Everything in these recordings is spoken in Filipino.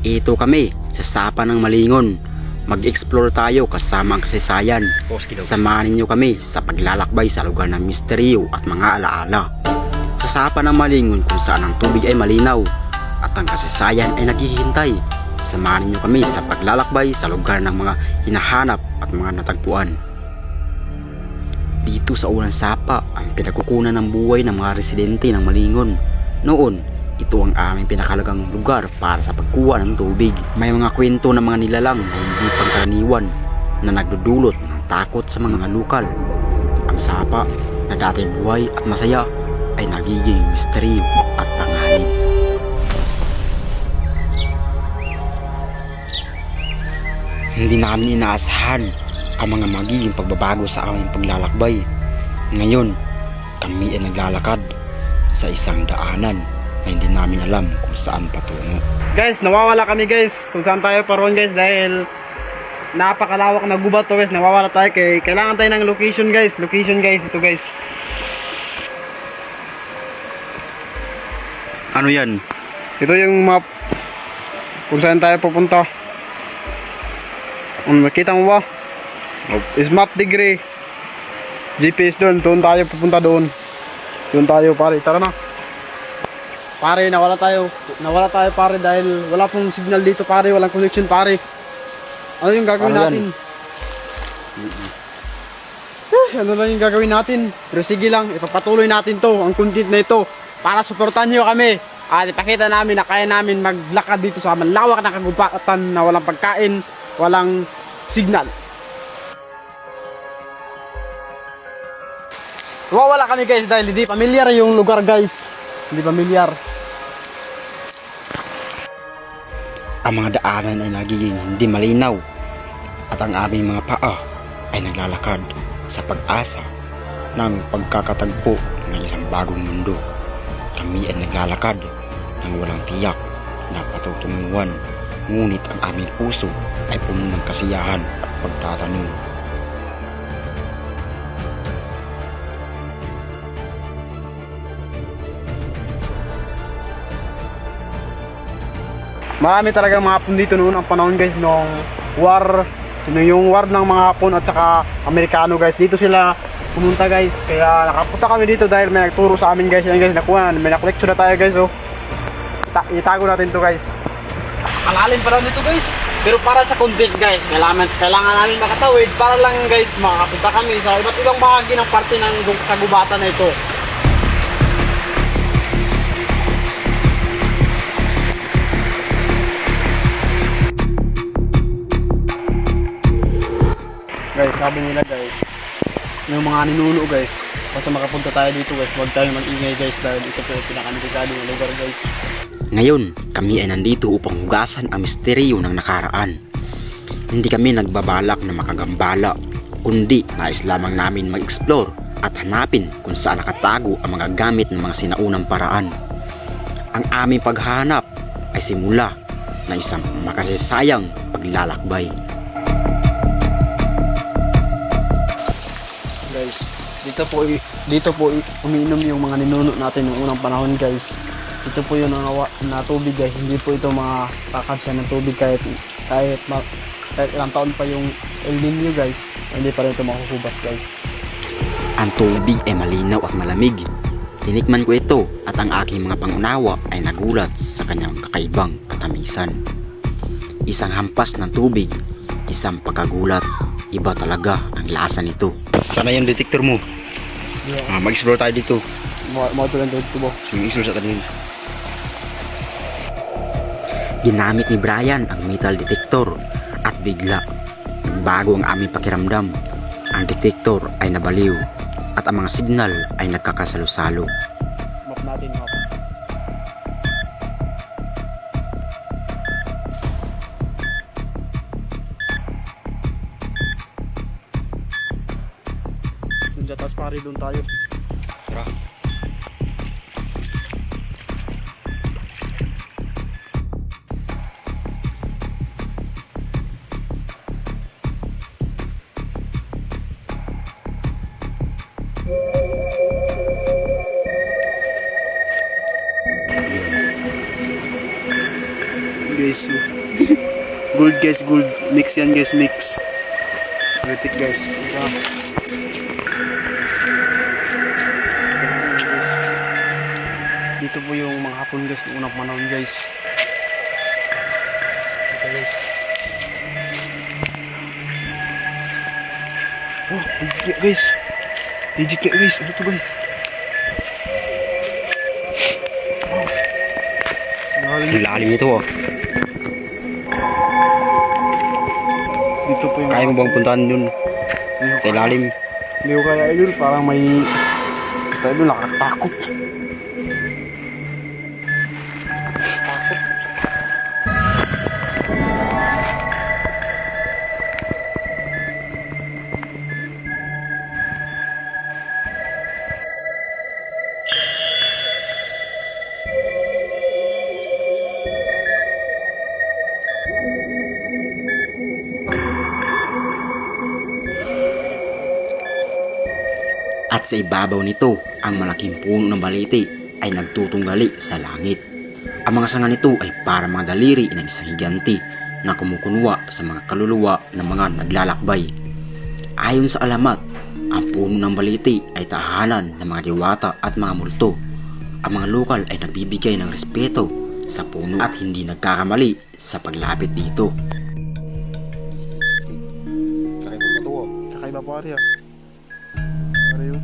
Ito kami sa Sapa ng Malingon. Mag-explore tayo kasama ang kasaysayan. Samahan ninyo kami sa paglalakbay sa lugar ng misteryo at mga alaala. Sa Sapa ng Malingon kung saan ang tubig ay malinaw at ang kasaysayan ay naghihintay. Samahan ninyo kami sa paglalakbay sa lugar ng mga hinahanap at mga natagpuan. Dito sa unang Sapa ang pinagkukunan ng buhay ng mga residente ng Malingon. Noon, ito ang aming pinakalagang lugar para sa pagkuha ng tubig. May mga kwento ng mga nilalang na hindi pangkaraniwan na nagdudulot ng takot sa mga lokal. Ang Sapa na dati buhay at masaya ay nagiging misteryo at panganib. Hindi namin inaasahan ang mga magiging pagbabago sa aming paglalakbay. Ngayon, kami ay naglalakad sa isang daanan na hindi namin alam kung saan patungo. Guys, nawawala kami guys kung saan tayo paron guys dahil napakalawak na gubat to guys. Nawawala tayo kailangan tayo ng location guys. Location guys, ito guys. Ano yan? Ito yung map kung saan tayo pupunta. Nakita mo ba? Is map degree. GPS doon tayo pupunta doon. Doon tayo pare, tara na. Pare, nawala tayo pare dahil wala pong signal dito pare, walang connection pare. Ano yung gagawin natin? Ano lang yung gagawin natin? Pero sige lang, ipapatuloy natin to, ang content na ito para suportahan niyo kami. At ipakita namin na kaya namin maglakad dito sa malawak na kagubatan na walang pagkain, walang signal. Wala kami guys dahil hindi familiar yung lugar guys. Hindi familiar. Ang mga daanan ay nagiging hindi malinaw at ang aming mga paa ay naglalakad sa pag-asa ng pagkakatagpo ng isang bagong mundo. Kami ay naglalakad ng walang tiyak na patutunguhan, ngunit ang aming puso ay puno ng kasiyahan at pagtatanong. Marami talagang mga Hapon dito noon ang panahon guys nung war, yung war ng mga Hapon at saka Amerikano guys. Dito sila pumunta guys. Kaya nakapunta kami dito dahil may nagturo sa amin guys. Yan guys, nakuha, may nakoleksyon na tayo guys. Oh. Itago natin to guys. Alalim pa lang dito guys. Pero para sa content guys, kailangan namin makatawid para lang guys makapunta kami sa iba't ibang bahagi ng parte ng kagubatan na ito. Guys, sabi nila guys, yung mga ninuno guys, basta makapunta tayo dito guys, huwag tayo mag-ingay guys dahil ito po yung pinakadelikado ng lugar guys. Ngayon, kami ay nandito upang hugasan ang misteryo ng nakaraan. Hindi kami nagbabalak na makagambala, kundi nais lamang namin mag-explore at hanapin kung saan nakatago ang mga gamit ng mga sinaunang paraan. Ang aming paghahanap ay simula ng isang makasayang paglalakbay. Guys, dito po umiinom yung mga ninuno natin noong unang panahon guys. Ito po yung na tubig guys, hindi po ito mga kakabsan ng tubig kahit ilang taon pa yung El Nino guys, hindi pa rin ito makuhubas guys. Ang tubig ay malinaw at malamig. Tinikman ko ito at ang aking mga pangunawa ay nagulat sa kanyang kakaibang katamisan. Isang hampas ng tubig, isang pagkagulat, iba talaga ang lasa nito. Sana yung detector mo. Yeah. Mag-explore tayo dito. Mga tulad dito po. Explore sa tanin. Ginamit ni Brian ang metal detector at bigla bago ang aming pakiramdam. Ang detector ay nabaliw at ang mga signal ay nagkakasalo-salo. Map natin, map. Doon sa taas pare, doon tayo. Tara. Guys, Gold guys, gold. Mix yan guys, mix. Kritik guys. Dito po yung mga hapon guys, noong unang panahon guys. Ito guys. Oh, legit guys. Legit guys. Ano to guys? Ang lalim ito oh. Dito po yung Kaya mo bang puntahan dun? Sa ilalim. Hindi ko kaya idol, parang may basta idol, nakakatakot. At sa ibabaw nito, ang malaking puno ng balete ay nagtutunggali sa langit. Ang mga sanga nito ay para mga daliri ng isang higanti na kumukunwa sa mga kaluluwa ng mga naglalakbay. Ayon sa alamat, ang puno ng balete ay tahanan ng mga diwata at mga multo. Ang mga lokal ay nagbibigay ng respeto sa puno at hindi nagkakamali sa paglapit dito. Sakay pa ito oh. Sakay ba pare ah? Pare yun.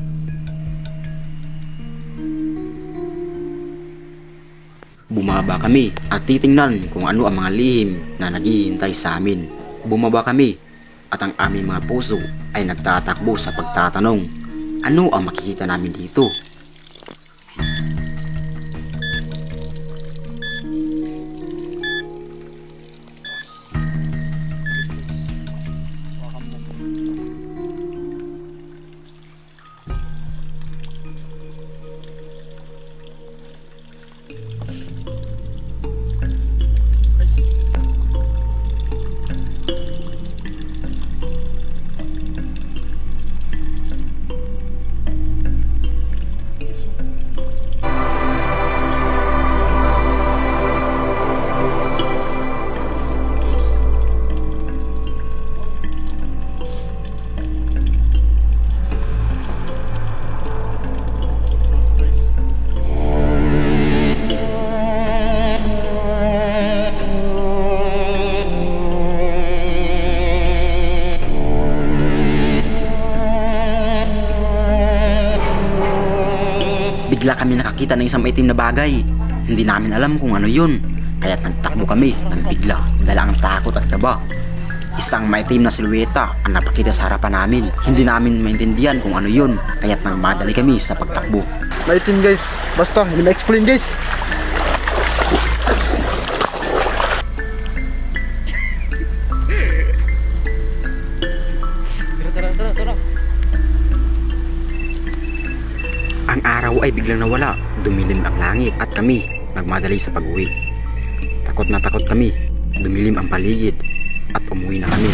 Bumaba kami at titingnan kung ano ang mga lihim na naghihintay sa amin. Bumaba kami at ang aming mga puso ay nagtatakbo sa pagtatanong, ano ang makikita namin dito? Bigla kami nakakita ng isang maitim na bagay. Hindi namin alam kung ano yun. Kaya't nagtakbo kami ng bigla, dala ang takot at kaba. Isang maitim na silueta ang napakita sa harapan namin. Hindi namin maintindihan kung ano yun. Kaya't nang madali kami sa pagtakbo. Maitim guys. Basta, hindi ma-explain guys. Ang araw ay biglang nawala, dumilim ang langit at kami nagmadali sa pag-uwi. Takot na takot kami, dumilim ang paligid at umuwi na kami.